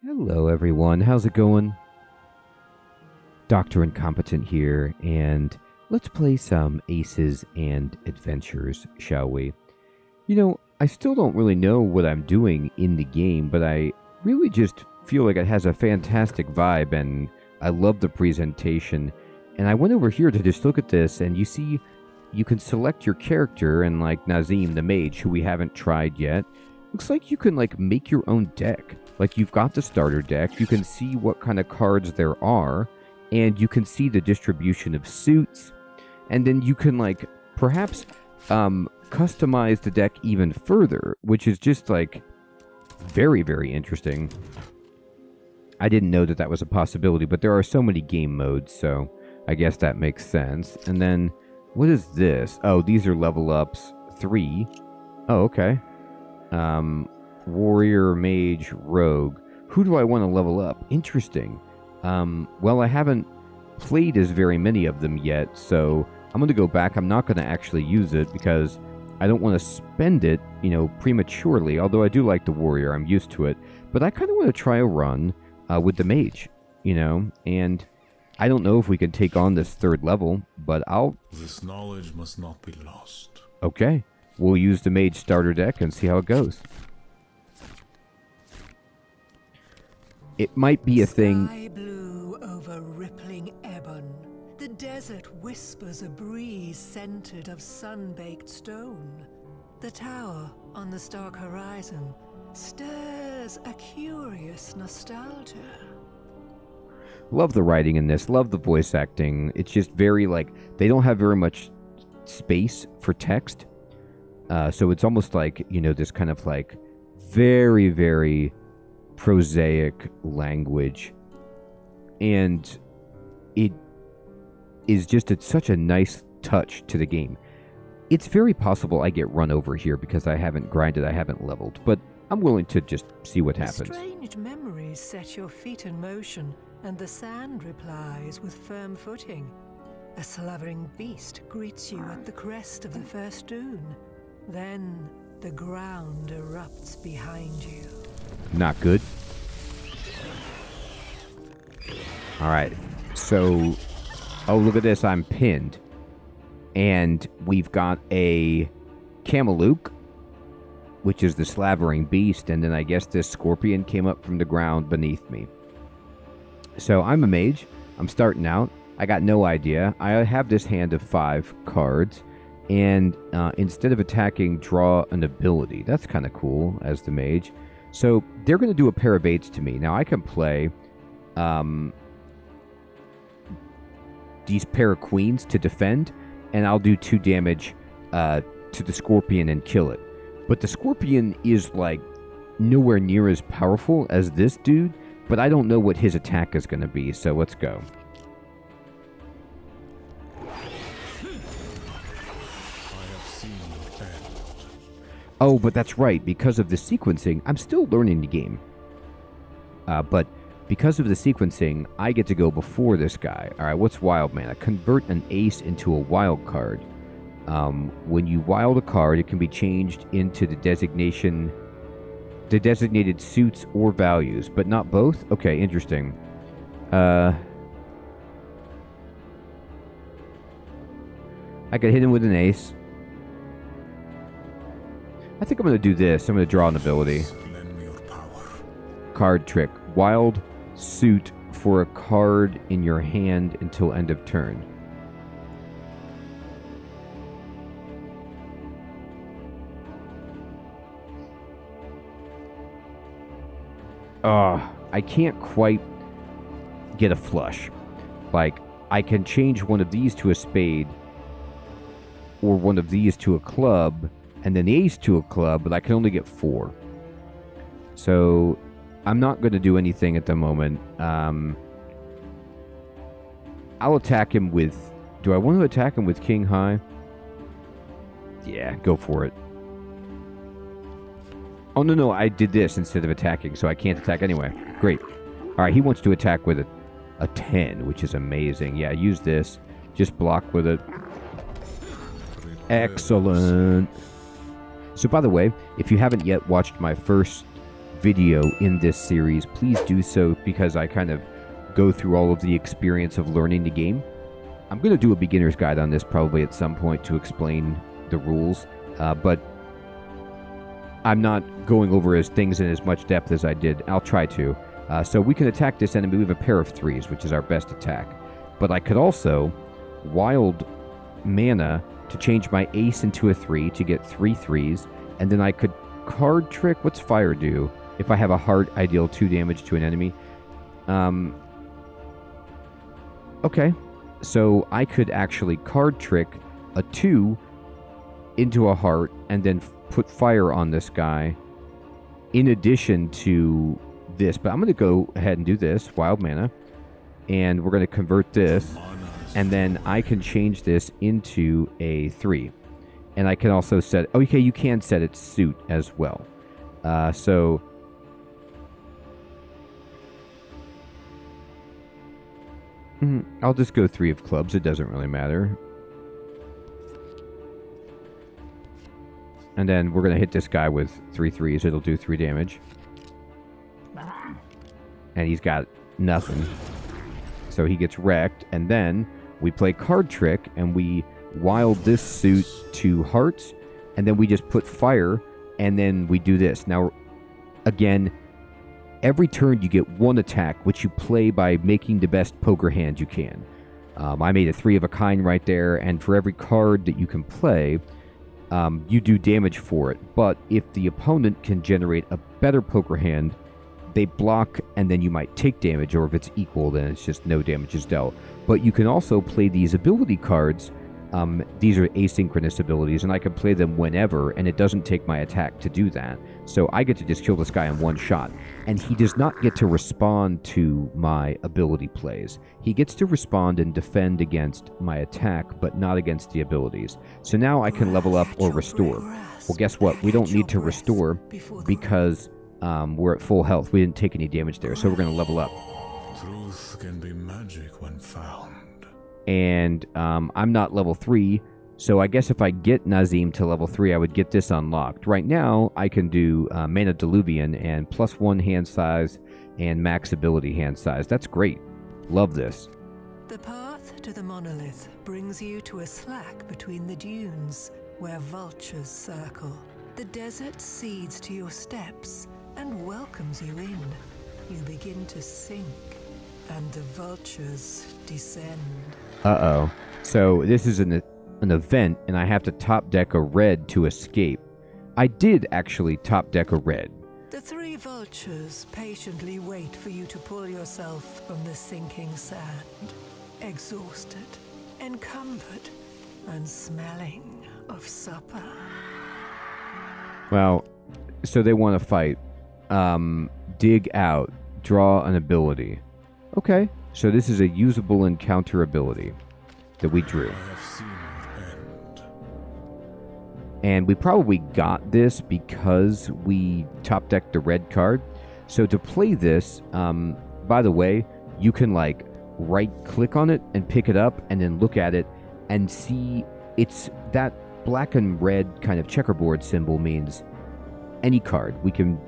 Hello everyone, how's it going? Dr. Incompetent here, and let's play some Aces and Adventures, shall we? You know, I still don't really know what I'm doing in the game, but I really just feel like it has a fantastic vibe, and I love the presentation. And I went over here to just look at this, and you see, you can select your character, and like Nazim, the mage, who we haven't tried yet, looks like you can like make your own deck. Like you've got the starter deck, you can see what kind of cards there are, and you can see the distribution of suits, and then you can like perhaps customize the deck even further, which is just like very, very interesting. I didn't know that that was a possibility, but there are so many game modes, so I guess that makes sense. And then, what is this? Oh, these are level ups 3. Oh, okay. Warrior, Mage, Rogue. Who do I want to level up? Interesting. Well, I haven't played as very many of them yet, so I'm going to go back. I'm not going to actually use it because I don't want to spend it, you know, prematurely, although I do like the Warrior. I'm used to it. But I kind of want to try a run with the Mage, you know, and I don't know if we can take on this third level, but I'll... This knowledge must not be lost. Okay. We'll use the Mage starter deck and see how it goes. It might be a thing... Sky blue over rippling ebon. The desert whispers a breeze scented of sun-baked stone. The tower on the stark horizon stirs a curious nostalgia. Love the writing in this. Love the voice acting. It's just very, like, they don't have very much space for text. So it's almost like, you know, this kind of, like, very, very prosaic language. And it is just such a nice touch to the game. It's very possible I get run over here because I haven't grinded, I haven't leveled. But I'm willing to just see what happens. Strange memories set your feet in motion, and the sand replies with firm footing. A slavering beast greets you at the crest of the first dune. Then the ground erupts behind you. Not good. Alright, so... Oh, look at this, I'm pinned. And we've got a Camelook, which is the slavering beast, and then I guess this scorpion came up from the ground beneath me. So I'm a mage. I'm starting out. I got no idea. I have this hand of 5 cards, and instead of attacking, draw an ability. That's kind of cool as the mage. So they're going to do a pair of 8s to me. Now I can play these pair of queens to defend, and I'll do 2 damage to the scorpion and kill it. But the scorpion is like nowhere near as powerful as this dude, but I don't know what his attack is going to be, so let's go. Oh, but that's right. Because of the sequencing, I'm still learning the game. But because of the sequencing, I get to go before this guy. All right, what's Wild Mana? Convert an ace into a wild card. When you wild a card, it can be changed into the designated suits or values, but not both? Okay, interesting. I could hit him with an ace. I think I'm going to do this. I'm going to draw an ability. Card trick. Wild suit for a card in your hand until end of turn. I can't quite get a flush. Like, I can change one of these to a spade or one of these to a club and then the ace to a club, but I can only get 4. So I'm not going to do anything at the moment. I'll attack him with... Do I want to attack him with King High? Yeah, go for it. Oh, no, I did this instead of attacking, so I can't attack anyway. Great. All right, he wants to attack with a 10, which is amazing. Yeah, use this. Just block with it. Excellent. So, by the way, if you haven't yet watched my first video in this series, please do so, because I kind of go through all of the experience of learning the game. I'm going to do a beginner's guide on this probably at some point to explain the rules, but I'm not going over things in as much depth as I did. I'll try to. So we can attack this enemy. We have a pair of 3s, which is our best attack. But I could also wild mana to change my ace into a 3 to get 3 3s, and then I could card trick. What's fire do? If I have a heart, I deal 2 damage to an enemy. Okay, so I could actually card trick a 2 into a heart and then put fire on this guy in addition to this. But I'm going to go ahead and do this, wild mana, and we're going to convert this, and then I can change this into a 3. And I can also set... Okay, you can set its suit as well. So... I'll just go 3 of clubs. It doesn't really matter. And then we're going to hit this guy with 3 3s. It'll do 3 damage. And he's got nothing. So he gets wrecked. And then we play card trick, and we wild this suit to hearts. And then we just put fire, and then we do this. Now, again, every turn you get 1 attack, which you play by making the best poker hand you can. I made a 3 of a kind right there, and for every card that you can play, you do damage for it. But if the opponent can generate a better poker hand, they block, and then you might take damage, or if it's equal, then it's just no damage is dealt. But you can also play these ability cards. These are asynchronous abilities, and I can play them whenever, and it doesn't take my attack to do that. So I get to just kill this guy in 1 shot, and he does not get to respond to my ability plays. He gets to respond and defend against my attack, but not against the abilities. So now I can level up or restore. Well, guess what? We don't need to restore because we're at full health. We didn't take any damage there, so we're going to level up. Truth can be magic when found. And I'm not level 3, so I guess if I get Nazim to level 3, I would get this unlocked. Right now, I can do Mana Diluvian and +1 hand size and max ability hand size. That's great. Love this. The path to the monolith brings you to a slack between the dunes, where vultures circle. The desert cedes to your steps and welcomes you in. You begin to sink, and the vultures descend. Uh-oh. So this is an event, and I have to top deck a red to escape. I did actually top deck a red. The 3 vultures patiently wait for you to pull yourself from the sinking sand, exhausted, encumbered, and smelling of supper. Well, so they want to fight. Dig out. Draw an ability. Okay. So this is a usable encounter ability that we drew. I have seen your end. And we probably got this because we top decked the red card. So to play this, by the way, you can like right click on it and pick it up and then look at it and see it's that black and red kind of checkerboard symbol means any card. We can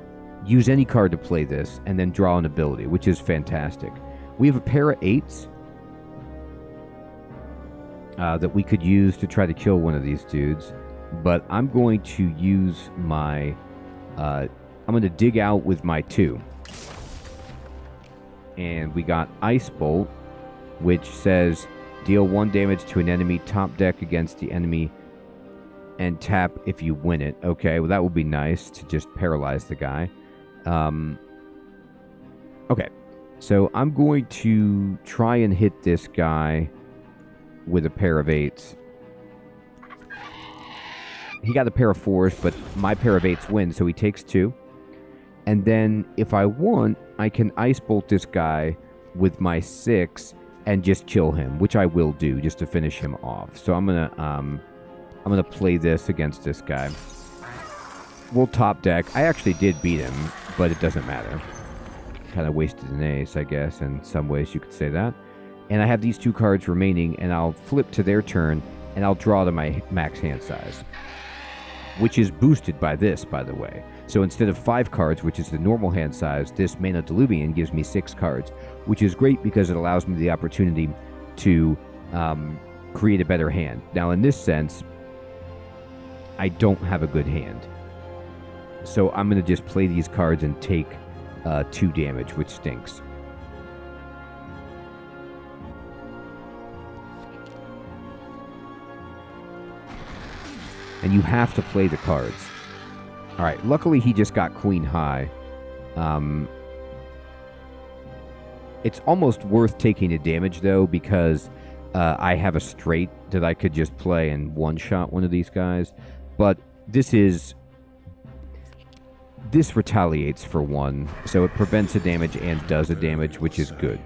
use any card to play this and then draw an ability, which is fantastic. We have a pair of 8s that we could use to try to kill one of these dudes. But I'm going to use my... I'm going to dig out with my 2. And we got Ice Bolt, which says deal 1 damage to an enemy, top deck against the enemy, and tap if you win it. Okay, well that would be nice to just paralyze the guy. Okay. So I'm going to try and hit this guy with a pair of 8s. He got a pair of 4s, but my pair of 8s wins, so he takes 2. And then if I want, I can Ice Bolt this guy with my 6 and just kill him, which I will do just to finish him off. So I'm gonna play this against this guy. We'll top deck. I actually did beat him, but it doesn't matter. Kind of wasted an ace, I guess, in some ways you could say that. And I have these 2 cards remaining, and I'll flip to their turn, and I'll draw to my max hand size. which is boosted by this, by the way. So instead of 5 cards, which is the normal hand size, this Mana Diluvian gives me 6 cards, which is great because it allows me the opportunity to create a better hand. Now, in this sense, I don't have a good hand. So I'm going to just play these cards and take 2 damage, which stinks. And you have to play the cards. Alright, luckily he just got Queen High. It's almost worth taking the damage, though, because I have a straight that I could just play and one-shot one of these guys. But this retaliates for 1, so it prevents a damage and does a damage, which is good.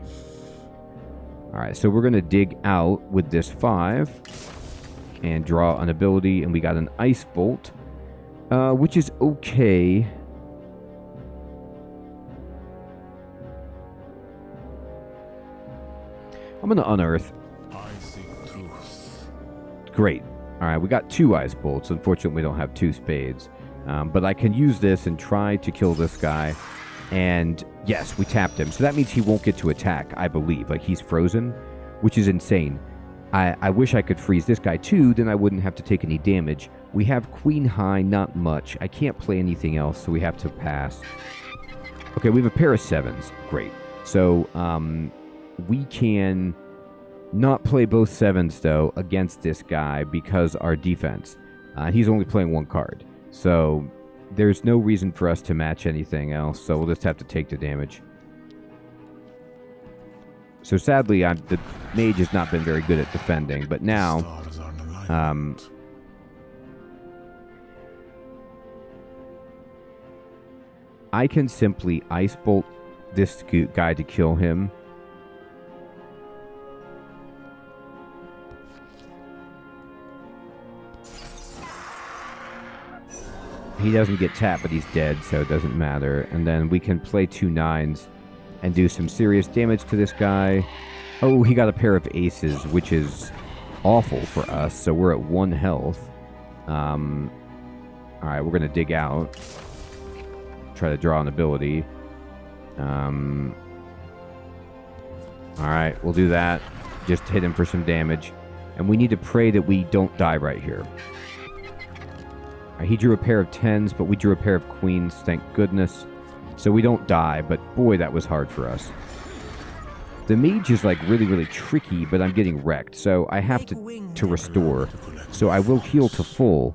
Alright, so we're going to dig out with this 5 and draw an ability, and we got an Ice Bolt, which is okay. I'm going to unearth. I seek truth. Great. Alright, we got 2 Ice Bolts. Unfortunately, we don't have 2 spades. But I can use this and try to kill this guy. And yes, we tapped him. So that means he won't get to attack, I believe. Like, he's frozen, which is insane. I wish I could freeze this guy too, then I wouldn't have to take any damage. We have Queen High, not much. I can't play anything else, so we have to pass. Okay, we have a pair of 7s. Great. So, we can not play both 7s, though, against this guy because our defense. He's only playing 1 card. So, there's no reason for us to match anything else, so we'll just have to take the damage. So sadly, the mage has not been very good at defending, but now, I can simply Ice Bolt this guy to kill him. He doesn't get tapped, but he's dead, so it doesn't matter. And then we can play 2 9s and do some serious damage to this guy. Oh, he got a pair of aces, which is awful for us, so we're at 1 health. Alright, we're going to dig out. Try to draw an ability. Alright, we'll do that. Just hit him for some damage. And we need to pray that we don't die right here. He drew a pair of 10s, but we drew a pair of queens, thank goodness. So we don't die, but boy, that was hard for us. The mage is like really, really tricky, but I'm getting wrecked, so I have to restore. So I will heal to full,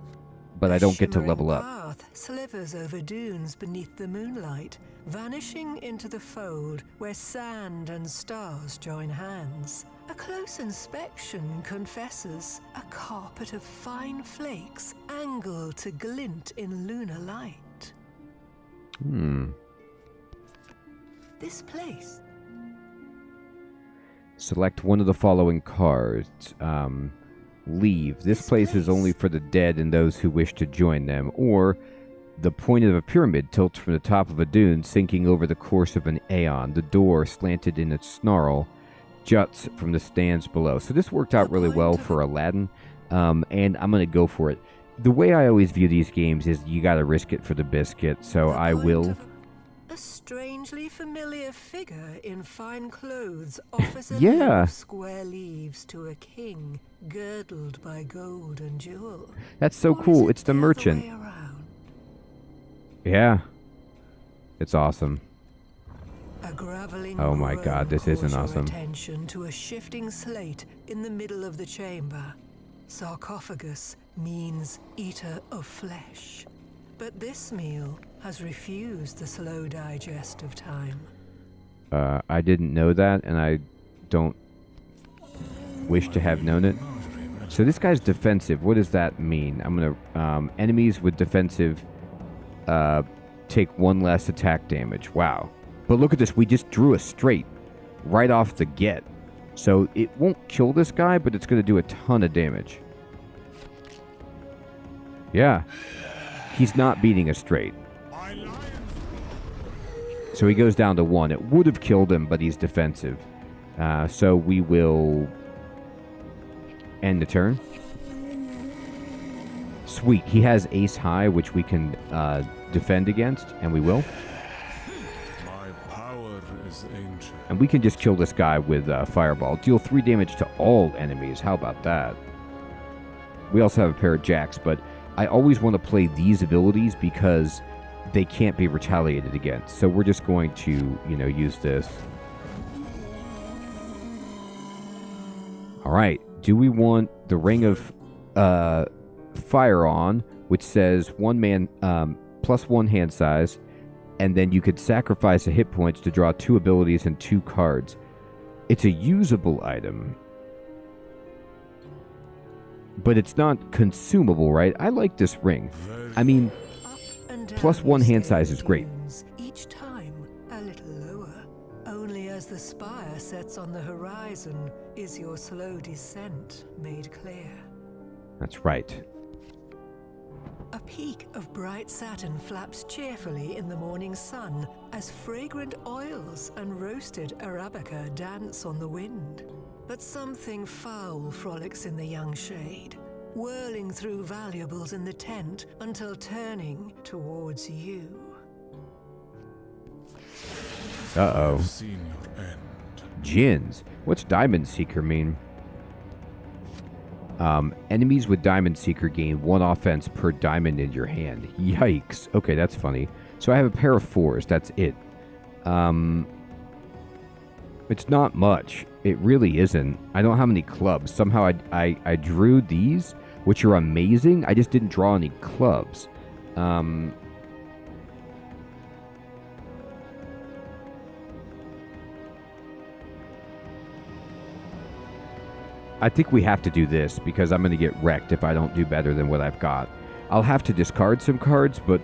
but I don't get to level up. Path slivers over dunes beneath the moonlight, vanishing into the fold where sand and stars join hands. A close inspection confesses a carpet of fine flakes angled to glint in lunar light. This place. Select one of the following cards. Leave. This place is only for the dead and those who wish to join them. Or, the point of a pyramid tilts from the top of a dune, sinking over the course of an aeon. The door, slanted in its snarl, juts from the stands below. So this worked out really well for Aladdin, and I'm going to go for it. The way I always view these games is you got to risk it for the biscuit, so I will. A strangely familiar figure in fine clothes offers a Yeah. of square leaves to a king girdled by gold and jewel. That's so Or is cool. it It's the other merchant. way around? Yeah. It's awesome. A graveling Oh my groan God, this calls isn't your awesome. attention to a shifting slate in the middle of the chamber. Sarcophagus means eater of flesh. But this meal has refused the slow digest of time. I didn't know that, and I don't wish to have known it. So this guy's defensive. What does that mean? I'm going to... enemies with defensive take 1 less attack damage. Wow. But look at this. We just drew a straight right off the get. So it won't kill this guy, but it's going to do a ton of damage. Yeah. He's not beating a straight. So he goes down to 1. It would have killed him, but he's defensive. So we will end the turn. Sweet. He has ace high, which we can defend against, and we will. My power is ancient. And we can just kill this guy with Fireball. Deal 3 damage to all enemies. How about that? We also have a pair of jacks, but I always want to play these abilities because they can't be retaliated against. So we're just going to, use this. All right. Do we want the Ring of Fire on, which says one man plus 1 hand size, and then you could sacrifice a hit points to draw 2 abilities and 2 cards. It's a usable item, but it's not consumable, right? I like this ring. I mean, plus 1 hand size is great. Each time a little lower. Only as the spire sets on the horizon is your slow descent made clear. That's right. A peak of bright satin flaps cheerfully in the morning sun as fragrant oils and roasted arabica dance on the wind. But something foul frolics in the young shade, whirling through valuables in the tent until turning towards you. Uh-oh. I've seen your end. Djinns. What's Diamond Seeker mean? Enemies with Diamond Seeker gain 1 offense per diamond in your hand. Yikes. Okay, that's funny. So I have a pair of 4s. That's it. It's not much. It really isn't. I don't have any clubs. Somehow I drew these, which are amazing. I just didn't draw any clubs. I think we have to do this because I'm going to get wrecked if I don't do better than what I've got. I'll have to discard some cards, but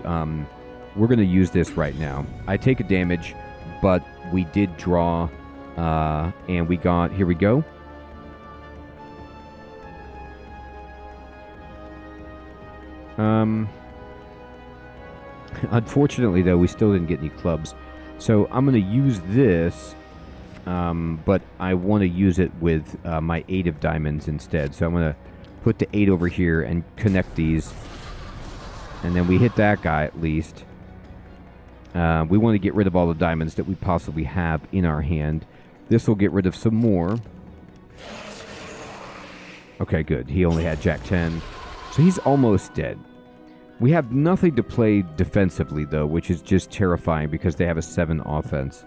we're going to use this right now. I take a damage, but we did draw, and we got... Here we go. Unfortunately, though, we still didn't get any clubs. So I'm going to use this... but I want to use it with my 8 of diamonds instead. So I'm going to put the 8 over here and connect these. And then we hit that guy at least. We want to get rid of all the diamonds that we possibly have in our hand. This will get rid of some more. Okay, good. He only had Jack 10. So he's almost dead. We have nothing to play defensively, though, which is just terrifying because they have a 7 offense.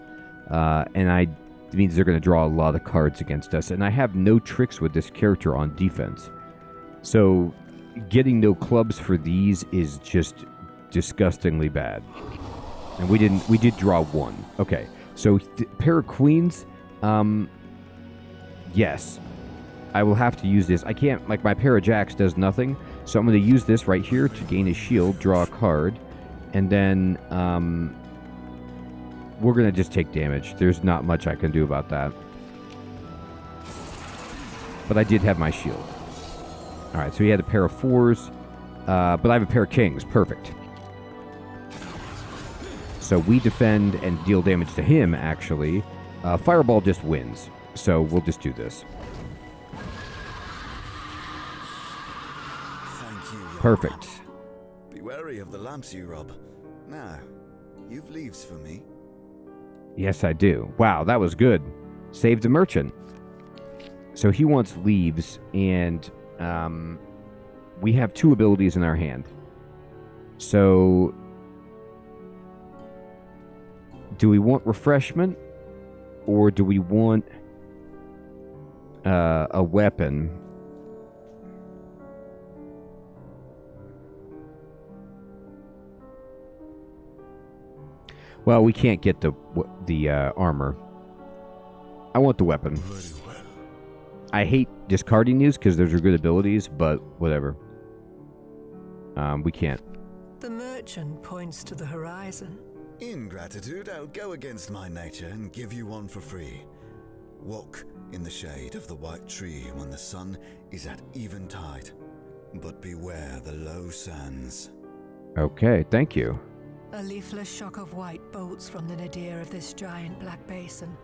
And it means they're going to draw a lot of cards against us. And I have no tricks with this character on defense. So getting no clubs for these is just disgustingly bad. And we did draw 1. Okay. So pair of queens, yes. I will have to use this. I can't, like my pair of jacks does nothing. So I'm going to use this right here to gain a shield, draw a card. And then, we're going to just take damage. There's not much I can do about that. But I did have my shield. Alright, so he had a pair of 4s. But I have a pair of kings. Perfect. So we defend and deal damage to him, actually. Fireball just wins. So we'll just do this. Thank you, young Perfect. man. Be wary of the lamps you rob. Now, you've leaves for me. Yes, I do. Wow, that was good. Saved the merchant. So he wants leaves, and we have 2 abilities in our hand. So, do we want refreshment, or do we want a weapon? Well, we can't get the armor. I want the weapon. Very well. I hate discarding these because those are good abilities, but whatever. We can't. The merchant points to the horizon. In gratitude, I'll go against my nature and give you one for free. Walk in the shade of the white tree when the sun is at eventide, but beware the low sands. Okay, thank you. A leafless shock of white bolts from the nadir of this giant black basin.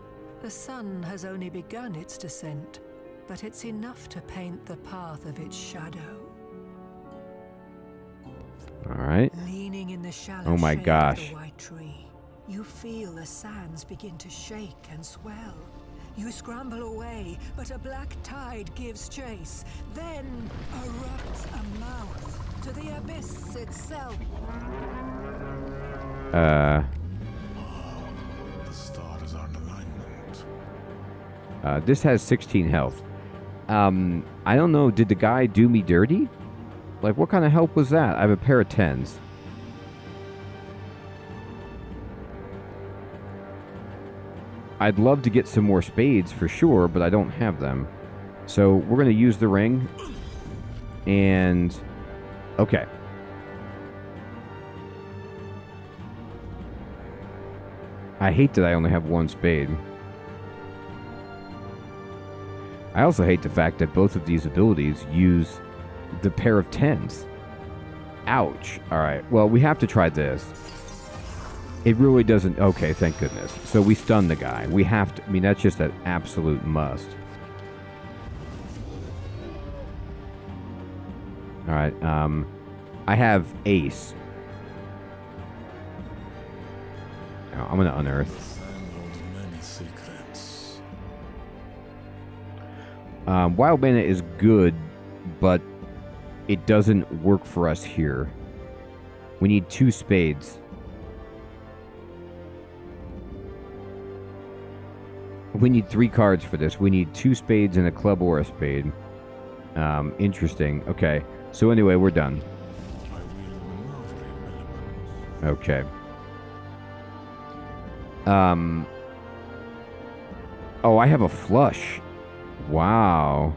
The sun has only begun its descent, but it's enough to paint the path of its shadow. All right. Leaning in the shallow Oh my shade gosh. of the white tree, you feel the sands begin to shake and swell. You scramble away, but a black tide gives chase. Then erupts a mouth to the abyss itself. The stars are in alignment. This has 16 health. I don't know. Did the guy do me dirty? Like, what kind of help was that? I have a pair of 10s. I'd love to get some more spades for sure, but I don't have them. So we're going to use the ring. And... okay. I hate that I only have one spade. I also hate the fact that both of these abilities use the pair of 10s. Ouch. Alright, well, we have to try this. It really doesn't... okay, thank goodness. So we stun the guy. We have to... I mean, that's just an absolute must. Alright, I have Ace. Oh, I'm gonna unearth. Sand holds many secrets. Wild Mana is good, but it doesn't work for us here. We need 2 spades. We need 3 cards for this. We need 2 spades and a club or a spade. Interesting. Okay. So anyway, we're done. I wield another element. Okay. Oh, I have a flush. Wow.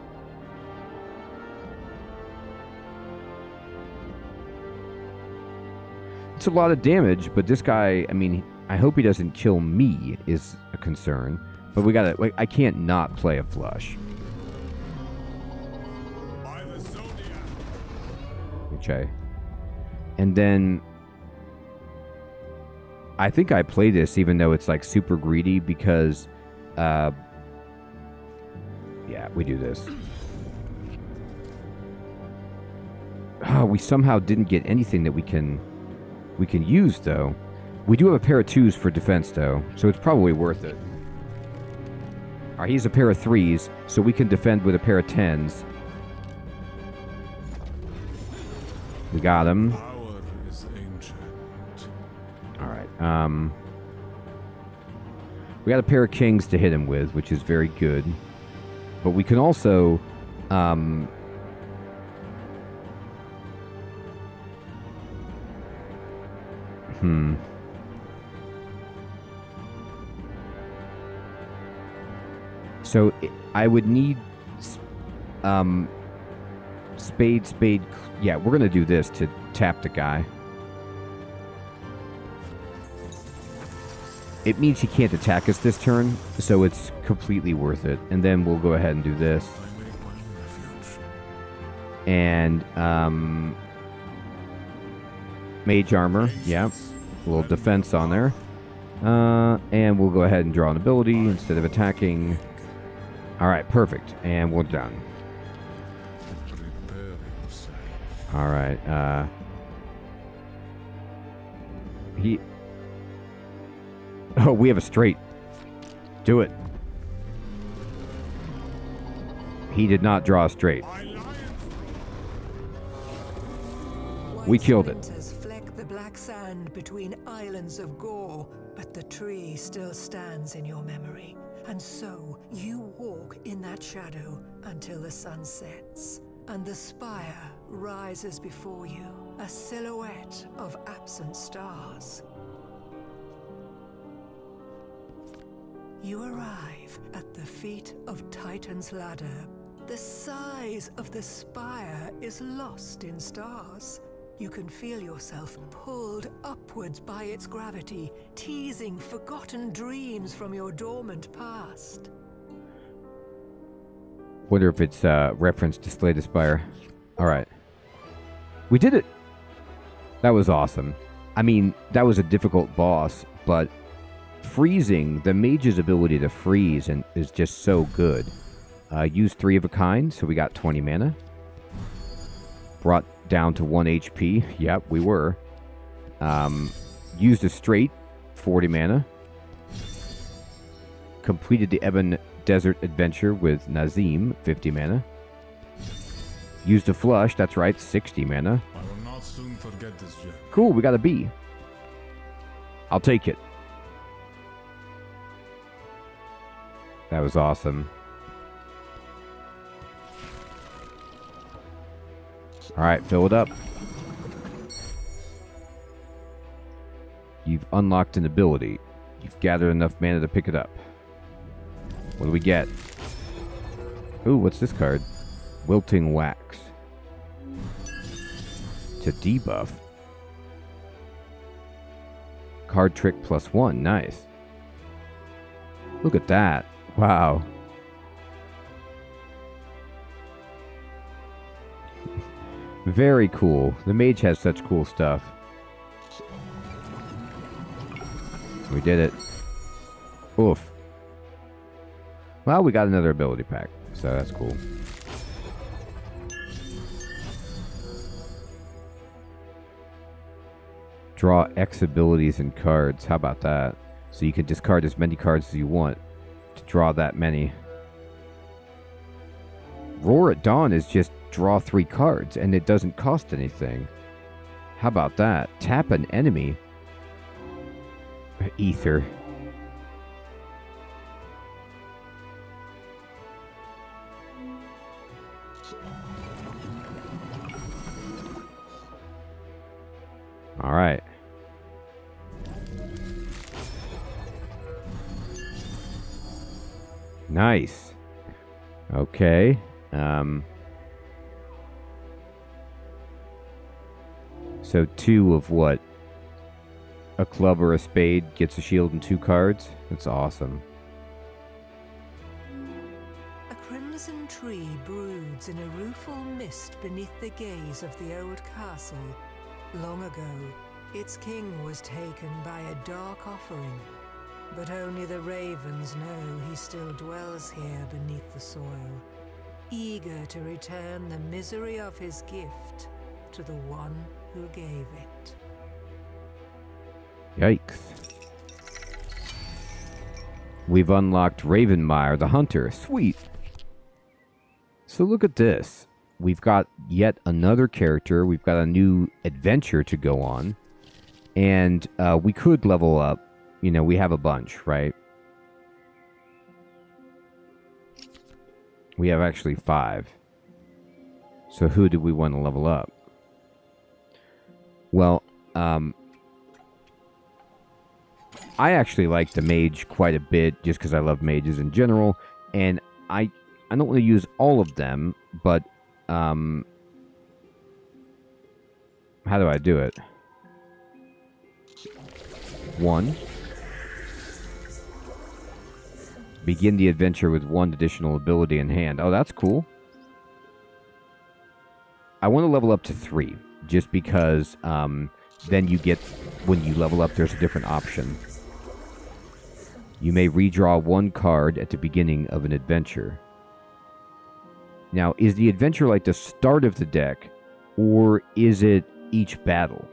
It's a lot of damage, but this guy, I mean, I hope he doesn't kill me is a concern. But we gotta, like, I can't not play a flush. By the Zodiac. Okay. And then I think I play this even though it's like super greedy because yeah, we do this. Oh, we somehow didn't get anything that we can use though. We do have a pair of 2s for defense though, so it's probably worth it. Alright, he's a pair of 3s, so we can defend with a pair of 10s. We got him. Power is ancient. Alright, we got a pair of kings to hit him with, which is very good. But we can also, So, I would need, spade. Yeah, we're going to do this to tap the guy. It means he can't attack us this turn, so it's completely worth it. And then we'll go ahead and do this. I make my own refuge. And, mage armor, yeah. A little defense on there. And we'll go ahead and draw an ability instead of attacking. Alright, perfect. And we're done. Prepare yourself. Alright, he... Oh, we have a straight. Do it. He did not draw a straight. We killed it. Winters fleck the black sand between islands of gore, but the tree still stands in your memory. And so you walk in that shadow until the sun sets, and the spire rises before you, a silhouette of absent stars. You arrive at the feet of Titan's ladder. The size of the spire is lost in stars. You can feel yourself pulled upwards by its gravity, teasing forgotten dreams from your dormant past. Wonder if it's reference to Slay the Spire. Alright. We did it! That was awesome. I mean, that was a difficult boss, but freezing, the mage's ability to freeze is just so good. Use 3 of a kind, so we got 20 mana. Brought down to 1 HP. Yep, we were. Used a straight 40 mana. Completed the Ebon Desert Adventure with Nazim, 50 mana. Used a flush, that's right, 60 mana. I will not soon forget this journey. Cool, we got a B. I'll take it. That was awesome. Alright, fill it up. You've unlocked an ability. You've gathered enough mana to pick it up. What do we get? Ooh, what's this card? Wilting Wax. To debuff. Card trick +1. Nice. Look at that. Wow. Very cool. The mage has such cool stuff. We did it. Oof. Well, we got another ability pack, so that's cool. Draw X abilities and cards. How about that? So you can discard as many cards as you want to draw that many. Roar at Dawn is just draw 3 cards, and it doesn't cost anything. How about that? Tap an enemy. Ether. All right. Nice. Okay. So 2 of what? A club or a spade gets a shield and 2 cards? That's awesome. A crimson tree broods in a rueful mist beneath the gaze of the old castle. Long ago, its king was taken by a dark offering, but only the ravens know he still dwells here beneath the soil, eager to return the misery of his gift to the one who gave it. Yikes. We've unlocked Ravenmire the Hunter. Sweet. So look at this. We've got yet another character. We've got a new adventure to go on. And we could level up. You know, we have a bunch, right? We have actually 5. So who do we want to level up? Well, I actually like the mage quite a bit just because I love mages in general. And I don't want to use all of them, but how do I do it? 1. Begin the adventure with 1 additional ability in hand. Oh, that's cool. I want to level up to 3, just because then you get, when you level up, there's a different option. You may redraw 1 card at the beginning of an adventure. Now, is the adventure like the start of the deck, or is it each battle?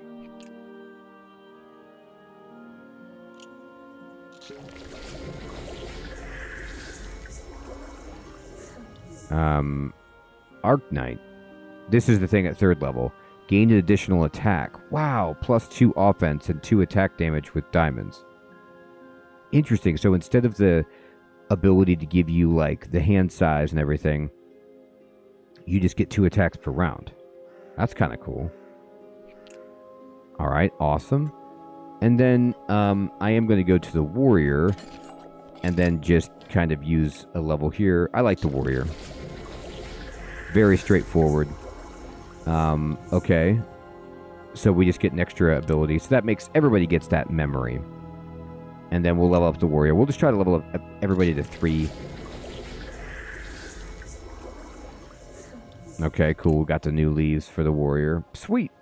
Arc Knight. This is the thing at 3rd level. Gain an additional attack. Wow, +2 offense and 2 attack damage with diamonds. Interesting. So instead of the ability to give you like the hand size and everything, you just get 2 attacks per round. That's kind of cool. All right, awesome. And then I am going to go to the warrior and then just kind of use a level here. I like the warrior. Very straightforward. Okay. So we just get an extra ability. So that makes everybody gets that memory. And then we'll level up the warrior. We'll just try to level up everybody to 3. Okay, cool. We got the new leaves for the warrior. Sweet.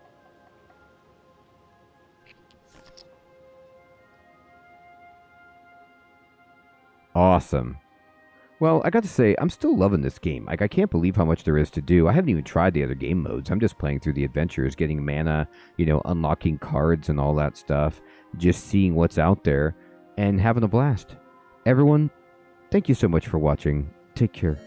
Awesome. Well, I got to say, I'm still loving this game. Like, I can't believe how much there is to do. I haven't even tried the other game modes. I'm just playing through the adventures, getting mana, unlocking cards and all that stuff, just seeing what's out there and having a blast. Everyone, thank you so much for watching. Take care.